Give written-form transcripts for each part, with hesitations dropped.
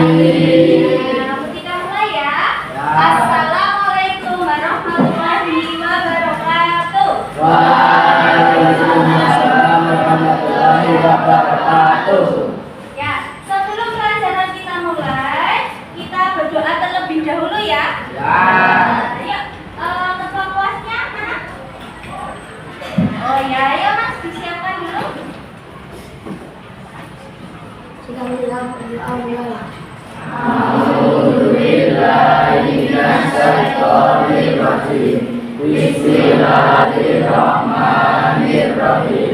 Kita mulai ya. Assalamualaikum warahmatullahi wabarakatuh. Waalaikumsalam warahmatullahi wabarakatuh. Ya, sebelum pelajaran kita mulai, kita berdoa terlebih dahulu ya. Yuk, ketua kelasnya mana? Oh ya, ayo Mas disiapkan dulu. A'udzubillahiminasyaitonirrajim. Bismillahirrahmanirrahim.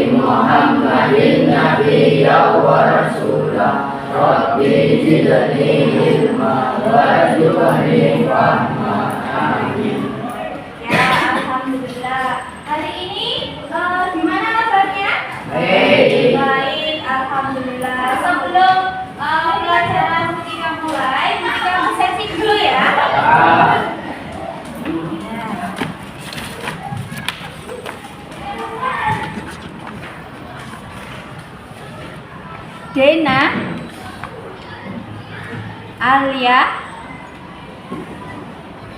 Muhammadin nabiyya wa rasulah. Rabbi zidni ilma warzuqni fahma. Amin. Ya, alhamdulillah. Hari ini gimana kabarnya? Baik. Baik, alhamdulillah. Sebelum pelajaran kita mulai, kita sesi dulu ya. Dena, Alia,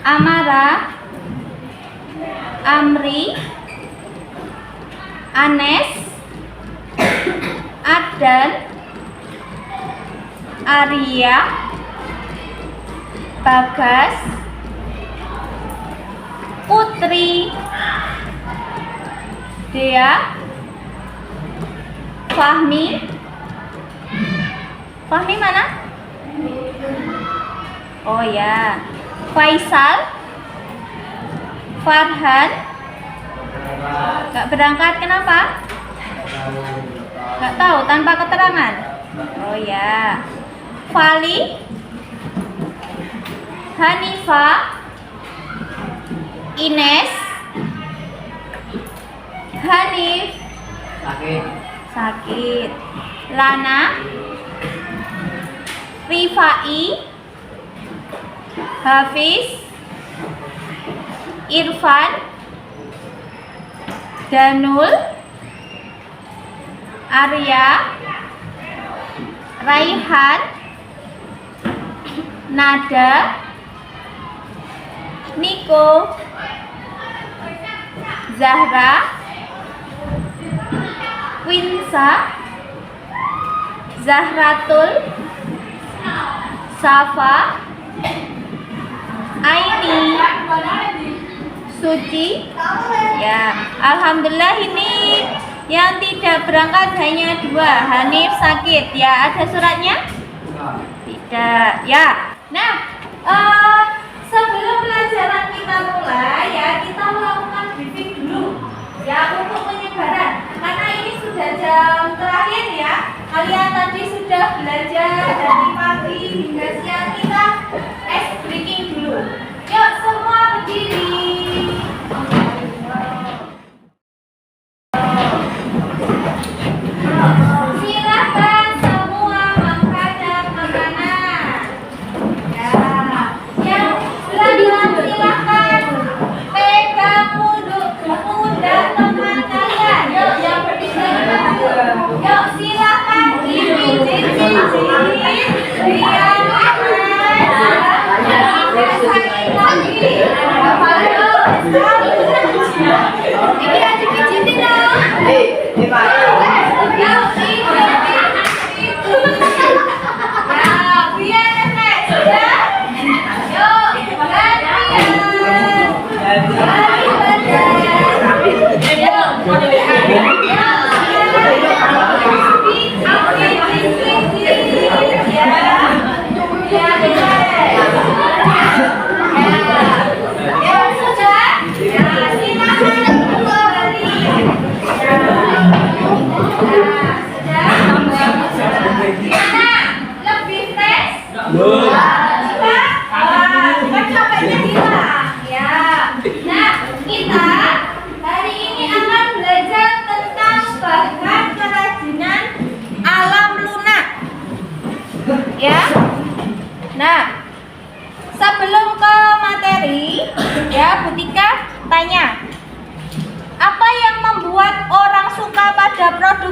Amara, Amri, Anes, Adan, Arya, Bagas, Putri, Dea, Fahmi. Fahmi mana? Oh ya, Faisal, Farhan. Gak berangkat kenapa? Gak tahu, tanpa keterangan. Oh ya, Fali, Hanifa, Ines, Hanif sakit, Lana, Rifai, Hafiz, Irfan, Danul, Arya, Raihan, Nada, Niko, Zahra, Winsa, Zahratul, Safa, Aini, Suci. Ya, alhamdulillah ini yang tidak berangkat hanya 2. Hanif sakit. Ya, ada suratnya? Tidak. Ya. Nah, sebelum pelajaran kita mulai ya, kita melakukan briefing dulu. Ya, untuk penyebaran. Karena ini sudah jam terakhir ya. Kalian tadi sudah belajar dari pagi hingga siang, kita breaking dulu. Yuk semua berdiri. Silakan semua menghadap ke kanan. Ya, yang belakang silakan pegang pundak teman kalian. Yuk yang berdiri. Yuk silakan dipijit-pijit biar enak.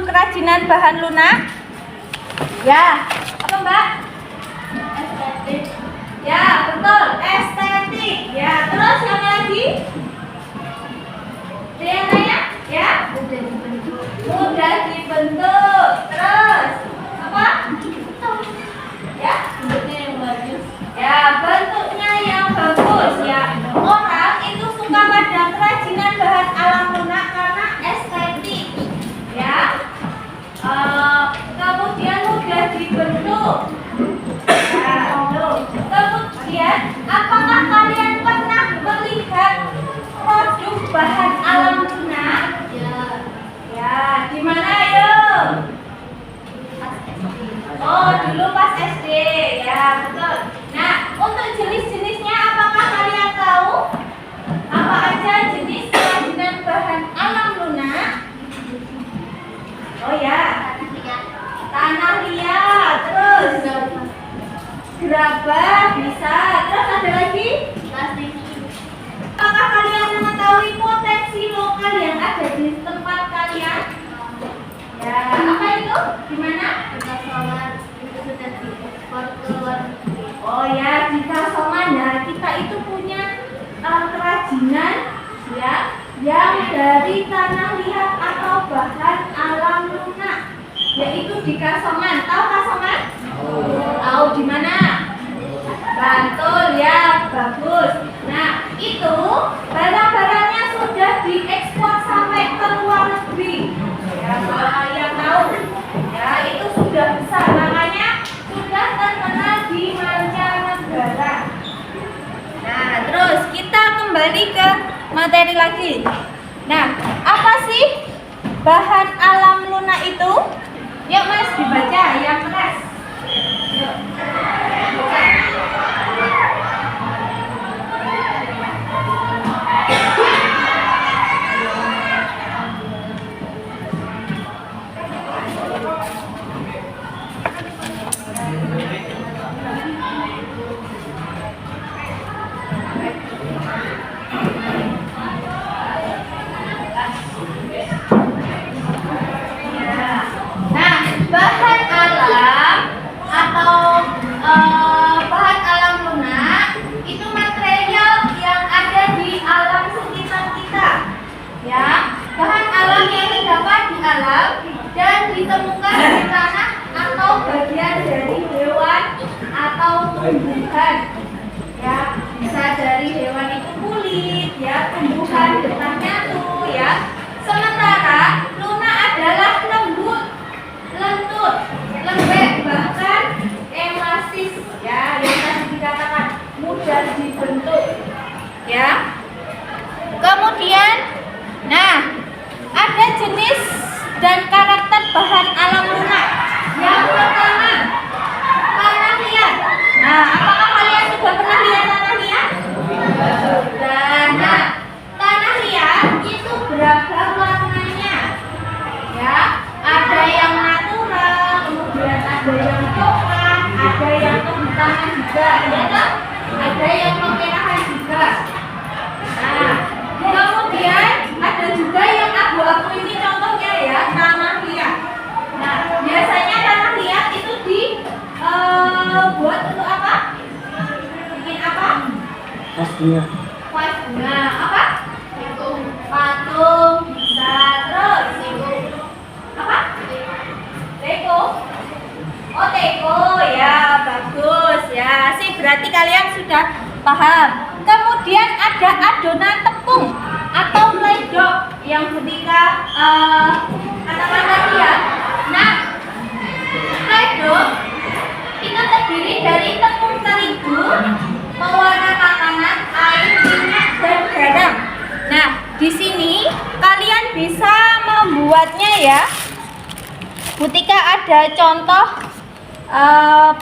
kerajinan bahan lunak? Ya, apa Mbak? Estetik. Ya, betul, estetik. Ya, terus yang lagi? Ada yang tanya? Ya? Mudah dibentuk. Terus apa? Ya, bentuknya yang bagus. Ya, bentuknya yang bagus ya. Orang itu suka pada kerajinan bahan alam lunak karena estetik. Ya. Kemudian mudah dibentuk. Nah, tuh. Kemudian, apakah kalian pernah melihat produk bahan alam lunak? Ya, di mana yuk? Oh, dulu pas SD. Ya, betul. Nah, untuk jenis-jenisnya apakah kalian tahu? Apa aja jenis kerajinan bahan alam lunak? Oh ya, tanah liat, terus gerabah bisa, terus ada lagi? Apakah kalian mengetahui potensi lokal yang ada di tempat kalian? Ya, apa itu? Di mana? Oh ya, di Kasoman ya, kita itu punya kerajinan ya yang dari tanah liat atau bahan alam lunak, yaitu di Kasoman. Tahu Kasoman? Tahu di mana? Bantul ya, bagus. Nah, itu barang-barangnya sudah diekspor sampai ke luar negeri. Ya, yang tahu. Ya, itu sudah besar, makanya sudah terkenal di mancanegara. Nah, terus kita kembali ke materi lagi. Nah, apa sih bahan alam lunak itu? Yuk Mas, dibaca yang keras. Yuk. Bahan alam atau bahan alam lunak itu material yang ada di alam sekitar kita. Ya, bahan alam yang terdapat di alam dan ditemukan di tanah atau bagian dari hewan atau tumbuhan. Ya, bisa dari hewan itu kulit, ya, tumbuhan getahnya tuh, ya. Sementara lunak adalah lembut, lembut, lembek, bahkan elastis, ya, yang tadi dikatakan mudah dibentuk, ya. Kemudian, nah, ada jenis dan karakter bahan alam lunak. Yang pertama, tanah liat. Nah, apakah kalian sudah pernah lihat tanah liat? Sudah. Nah, tanah liat itu beragam warnanya, ya. Ada yang natural, kemudian ada yang coklat, ada yang kehitaman juga, ya kan? Ada yang kemerahan juga. Nah, kemudian ada juga yang abu-abu, ini contohnya ya, tanah liat. Nah, biasanya tanah liat itu dibuat untuk apa? Bikin apa? Vas bunga. Vas bunga. Apa? Patung. Bisa. Terus apa? Teko. Oh, teko ya, bagus ya. Sih, berarti kalian sudah paham. Kemudian ada adonan tepung atau pledok yang ketika katakan tadi ya. Nah, pledok itu terdiri dari tepung terigu, pewarna makanan, air, minyak, dan garam. Nah, di sini kalian bisa membuatnya ya. Ketika ada contoh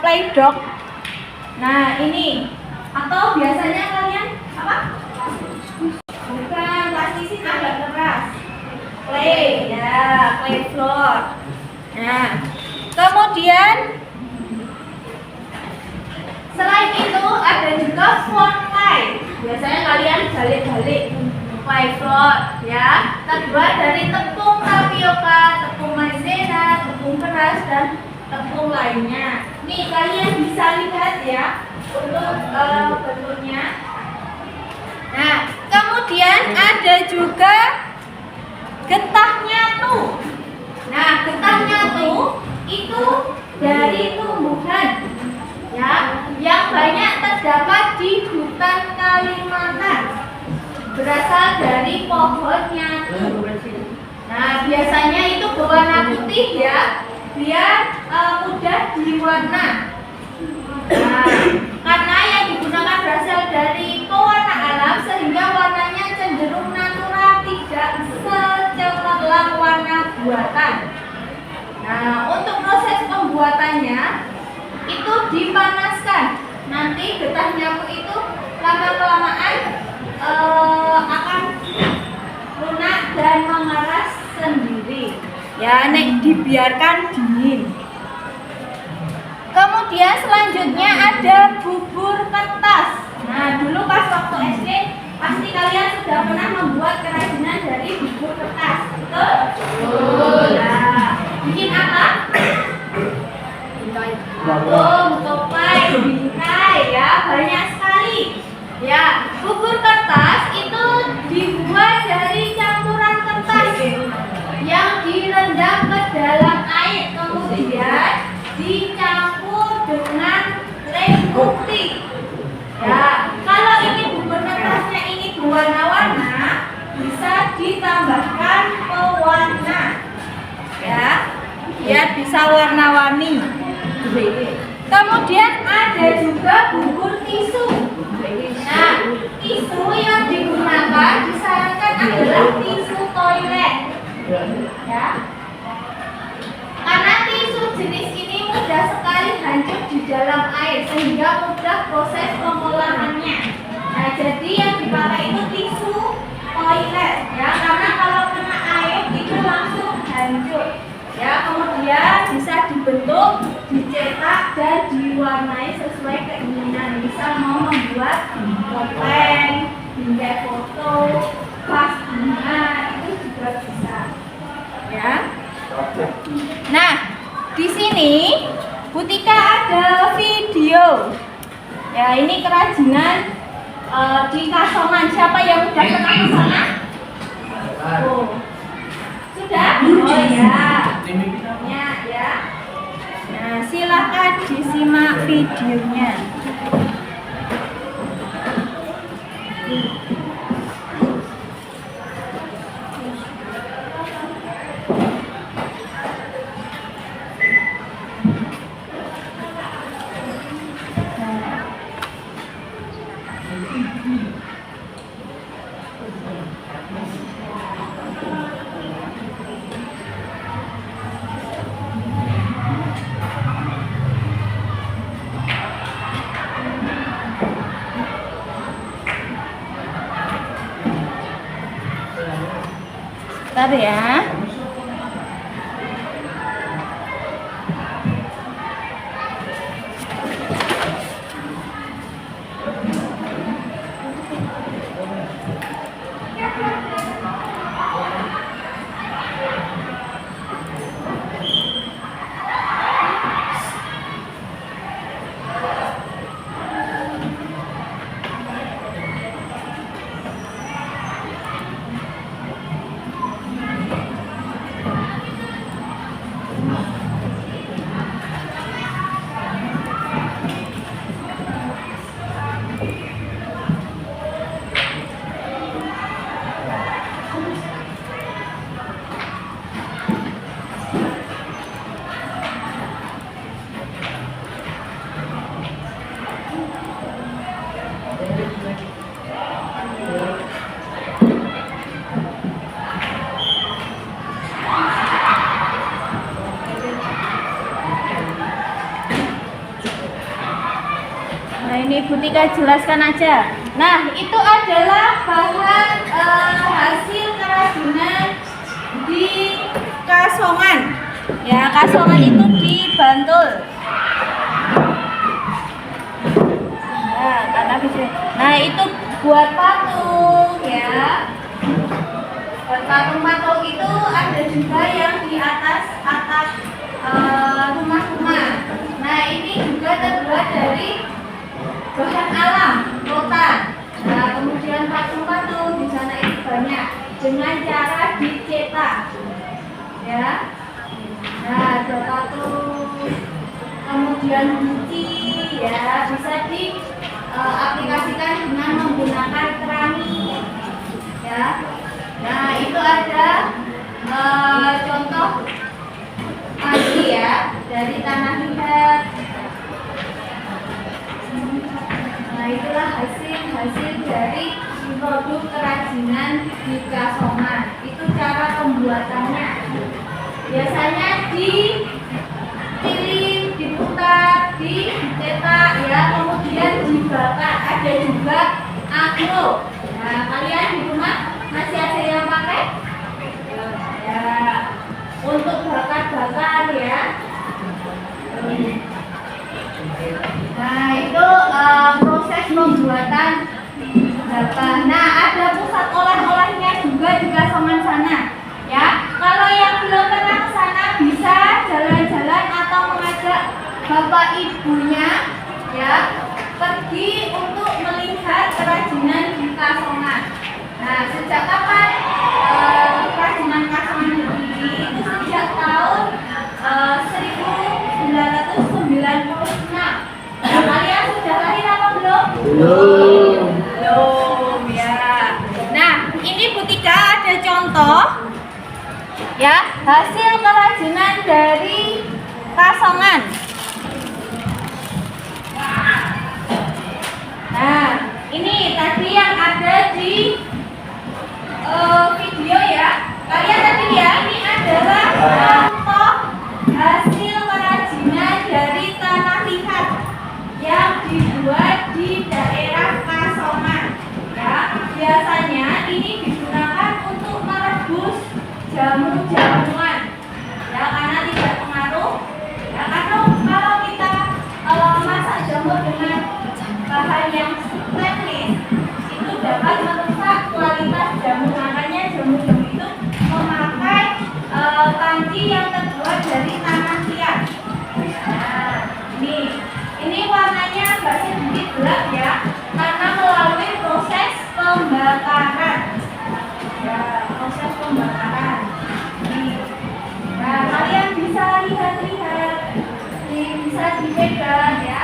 pledok. Nah, ini atau biasanya kalian apa? Bukan, plastisin agak keras. Clay, ya, clay floor. Nah, kemudian selain itu ada juga floor clay. Biasanya kalian balik-balik clay floor, ya. Terbuat dari tepung tapioka, tepung maizena, tepung keras dan tepung lainnya. Nih kalian bisa lihat ya untuk bentuknya. Nah, kemudian ada juga getahnya tuh. Nah, getahnya tuh itu dari tumbuhan ya yang banyak terdapat di hutan Kalimantan. Berasal dari pohonnya tuh. Nah, biasanya itu berwarna putih ya, biar mudah diwarna. Nah, karena yang digunakan berasal dari pewarna alam sehingga warnanya cenderung natural, tidak secemerlang warna buatan. Nah, untuk proses pembuatannya itu dipanaskan. Nanti getahnya itu lama-kelamaan akan lunak dan mengeras sendiri. Ya, nek dibiarkan dingin. Kemudian selanjutnya ada bubur kertas. Nah, dulu pas waktu SD pasti kalian sudah pernah membuat kerajinan dari bubur kertas. Betul? Betul. Nah, bikin apa? Topai, bingkai ya, banyak sekali. Ya, bubur kertas itu dibuat dari campuran kertas yang direndam ke dalam air, kemudian dicampur dengan lem putih. Ya, kalau ini bubur kertasnya ini berwarna-warna, bisa ditambahkan pewarna. Ya, biar bisa warna-warni. Kemudian ada juga bubur tisu. Nah, tisu yang digunakan disarankan adalah tisu toilet. Ya. Karena tisu jenis ini mudah sekali hancur di dalam air sehingga mudah proses pengolahannya. Nah, jadi yang dipakai itu tisu toilet ya, karena kalau kena air itu langsung hancur. Ya, kemudian bisa dibentuk, dicetak dan diwarnai sesuai keinginan. Misal mau membuat topeng, bingkai foto, vas bunga, itu juga bisa. Ya. Nah, di sini Butika ada video. Ya, ini kerajinan di Kasongan. Siapa yang udah pernah ke sana? Oh. Sudah? Oh ya. Ya. Nah, silakan disimak videonya. Bentar ya. Ini Butika jelaskan aja. Nah, itu adalah bahan hasil kerajinan di Kasongan. Ya, Kasongan itu di Bantul. Nah, itu buat patung ya. Buat patung-patung itu ada juga yang di atas atap rumah-rumah. Nah, ini juga terbuat dari bahan alam, rotan. Nah, kemudian patung-patung di sana itu banyak dengan cara dicetak. Ya. Nah, ada patung, kemudian guci, ya bisa diaplikasikan dengan menggunakan keramik. Ya. Nah, itu ada contoh lagi ya dari tanah liat. Nah, itulah hasil dari produk kerajinan di Kasongan. Itu cara pembuatannya. Biasanya dipilih, diputar, dicetak, ya, kemudian dibakar. Ada juga aglo. Nah, kalian di rumah masih ada yang pakai? Ya, untuk bakar-bakar ya. Nah, itu proses pembuatan bapak. Nah, ada pusat oleh-olehnya juga di Kasongan sana. Ya, kalau yang belum pernah ke sana bisa jalan-jalan atau mengajak bapak ibunya ya pergi untuk melihat kerajinan di Kasongan. Nah, sejak kapan kerajinan Kasongan berdiri? Itu sejak tahun 1996. Nah, kalian sudah lahir apa belum? Belum. Belum ya. Nah, ini Bu Tika ada contoh ya hasil kerajinan dari Kasongan. Nah, ini tadi yang ada di video ya. Kalian tadi ya, ini adalah contoh hasil kerajinan dari tanah liat yang dibuat di daerah Kasongan. Ya, biasanya ini digunakan untuk merebus jamu-jamuan. Ya, karena tidak pengaruh. Ya, karena kalau kita masak jamu dengan bahan yang stainless itu dapat merusak kualitas jamu. Makanya jamu-jamu itu memakai panci yang terbuat dari tanah liat. Nah, ini warnanya agak sedikit gelap ya, karena melalui proses pembakaran. Ya, proses pembakaran. Nah, kalian bisa lihat-lihat, bisa dipegang ya.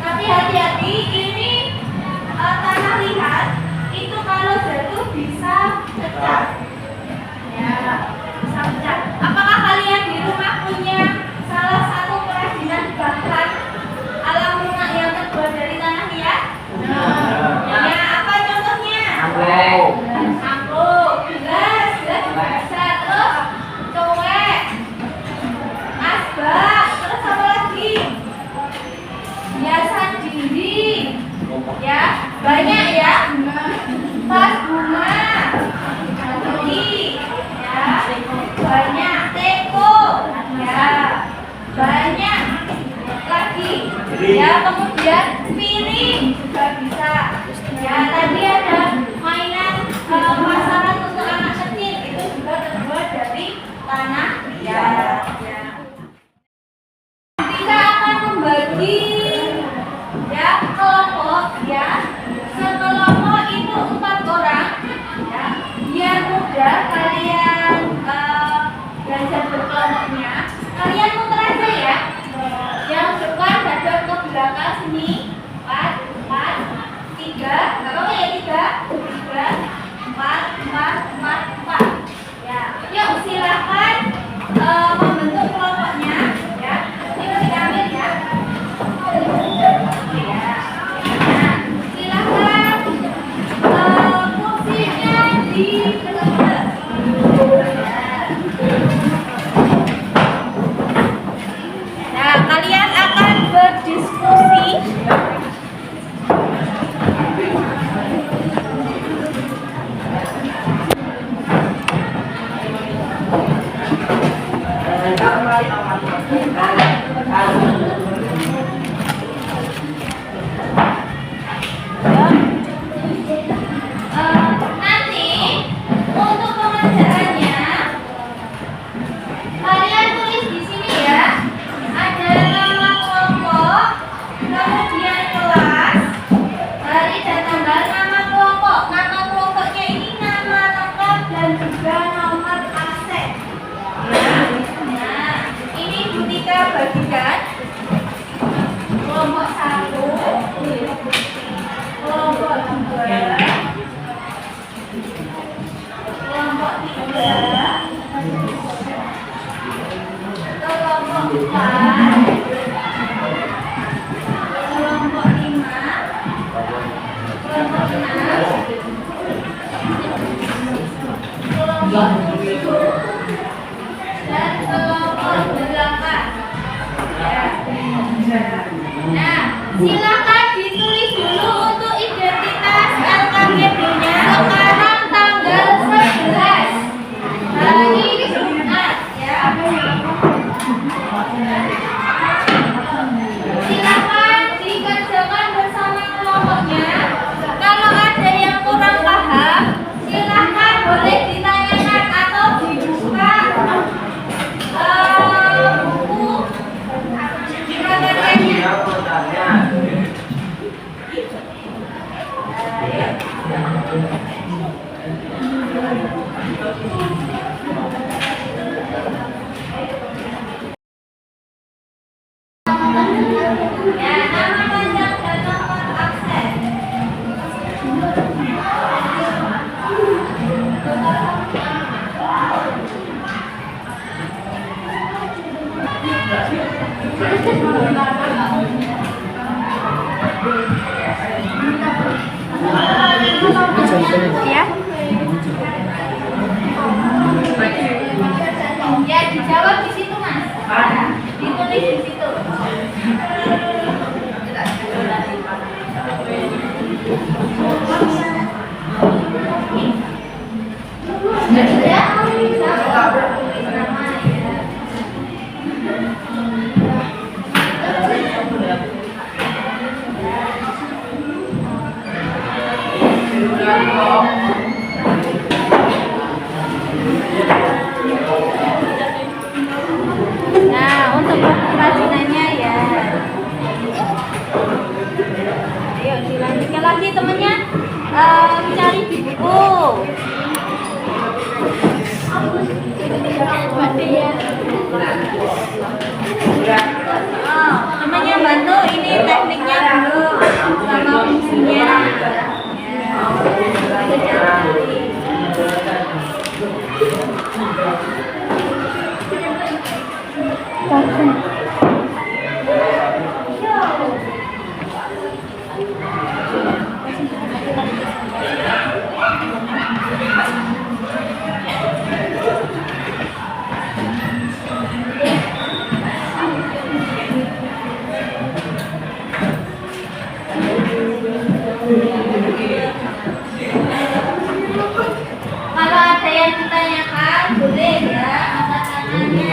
Tapi hati-hati, ini tanah liat itu kalau jatuh bisa pecah. Ya, bisa pecah. Apakah kalian di rumah punya salah satu kerajinan bahan alam rumah yang terbuat dari tanah liat? Ya, apa contohnya? Angklung, gelas bisa, terus cowek, asbak, terus apa lagi? Hiasan dinding, ya banyak ya. Vas bunga, ya banyak teko, ya banyak lagi. Ya, kemudian piring juga bisa. Ya, tadi ada mainan pasaran untuk anak kecil, itu juga terbuat dari tanah liat. Kita akan membagi ya kelompok ya. Sekelompok itu 4 orang ya. Biar mudah kalian belajar berkelompoknya. Kalian muter aja ya. Yang depan hadap ke belakang sini. 4, 3, enggak apa-apa ya 3, 4. Ya, yuk silakan membentuk kelompoknya ya. Ini diambil ya. Ya. Nah, silakan kursinya dibentuk. Nah, kalian akan berdiskusi. Nanti untuk pengerjaannya kalian tulis di sini ya. Nah, silakan ditulis dulu untuk identitas LKPD-nya sekarang tanggal 11 hari Jumat ya. Silakan dikerjakan bersama kelompoknya. Kalau ada yang kurang paham, silakan boleh ditanyakan atau dibuka buku prakteknya. Ya, nama panjang dan nomor absen. Ya. Ya, dijawab di situ, Mas. Ditulis di situ. Nah, untuk kerajinannya ya. Ayo dilanjutkan lagi temennya. Cari di buku. Temennya bantu ini tekniknya dulu sama fungsinya. Kalau ada yang ditanyakan, boleh ya angkat tangannya.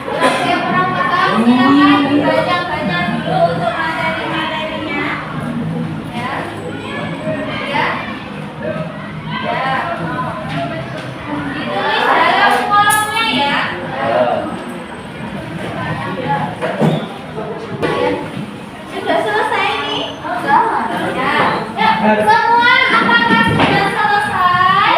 Kalau yang kurang paham, silakan dibaca-baca dulu untuk materi-materinya. Ya, ya, ya. Ditulis dalam kolomnya ya. Sudah selesai nih? Sudah. Ya. Semua apakah sudah selesai?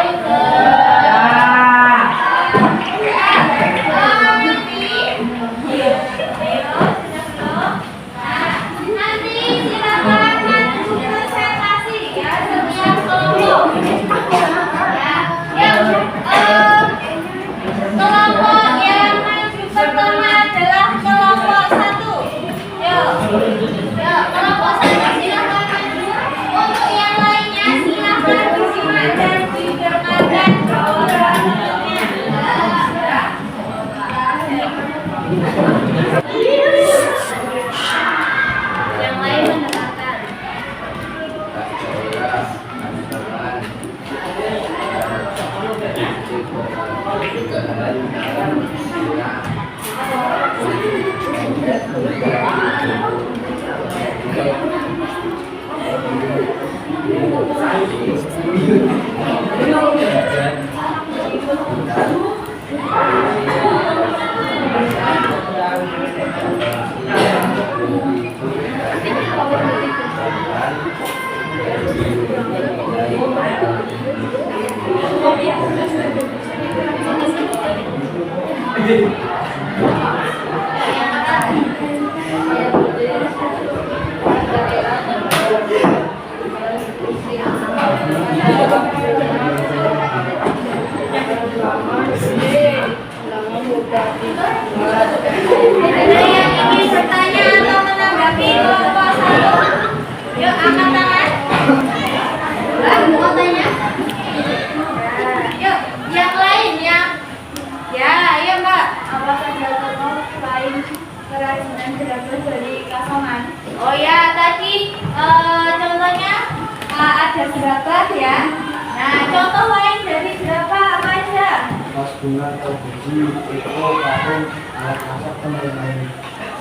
Nanti silakan maju presentasi ya setiap kelompok. Kelompok yang maju pertama adalah kelompok 1. Kelompok 1 silakan maju. Untuk yang lainnya silakan disimak dan didengarkan jawabannya. Yang lain mendengarkan. Ada yang ingin bertanya atau menanggapi kelompok 1? Yuk angkat tangan. Mau tanya? Yuk, yang lain ya. Ya, ayo Mbak. Apakah ada kelompok lain? berapa dari kosongan? Oh ya, tadi contohnya ada berapa ya? Nah, contoh lain dari berapa apa aja? Pas bunga, biji, teko, kahung, alat masak, dan lain-lain.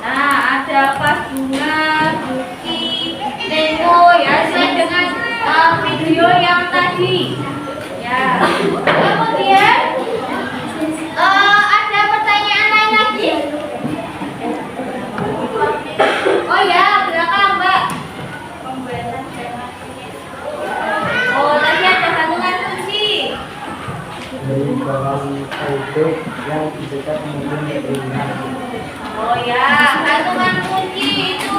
Nah, ada pas bunga, buki, teko ya, sesuai dengan video yang tadi. Ya. Kemudian ada pertanyaan lain lagi? Oh ya, belakang Mbak. Oh, tadi ada kandungan kunci. Dari dalam audio yang dicetak kemudian diberikan. Oh ya, kandungan kunci itu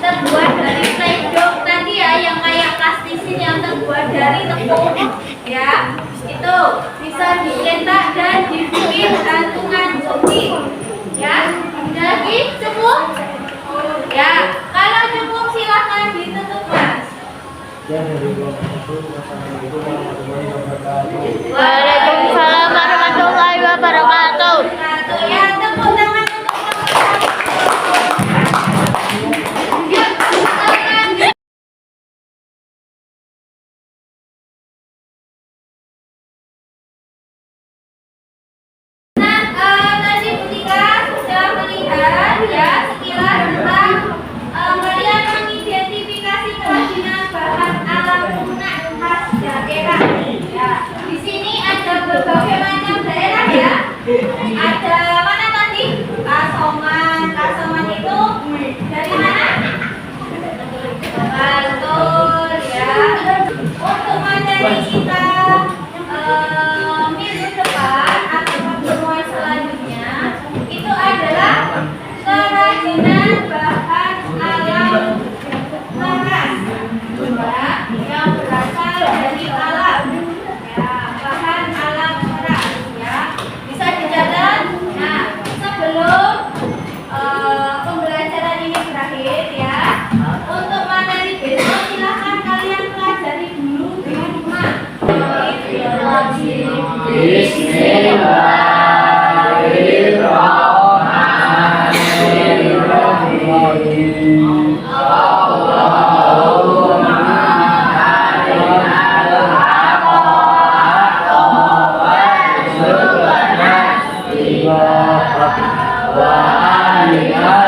terbuat dari tedok tadi ya, yang kayak plastisin yang terbuat dari tepung ya. Itu bisa dicetak dan dibikin gantungan kunci. Ya, ada lagi cukup? Ya, kalau cukup silakan ditutup Mas. Ya, dari Wassalamualaikum warahmatullahi wabarakatuh. Waalaikumsalam warahmatullahi wabarakatuh. Ya, tepuk tangan untuk ya, tangan. Nah, tadi Butika sudah melihat ya sekilas tentang kalian mengidentifikasi kerajinan bahan alam lunak khas daerah. Ya, di sini ada berbagai macam daerah ya. Ada mana tadi? Kasongan. Kasongan itu dari mana? Bantul ya. Untuk materi kita minggu depan atau pertemuan selanjutnya itu adalah kerajinan bahan alam keras ya, yang berasal dari alam ya, bahan alam keras ya, bisa dicatat. Nah, sebelum pembelajaran ini berakhir ya, untuk materi besok silahkan kalian pelajari dulu di rumah. Bismillahirrahmanirrahim. Allahumma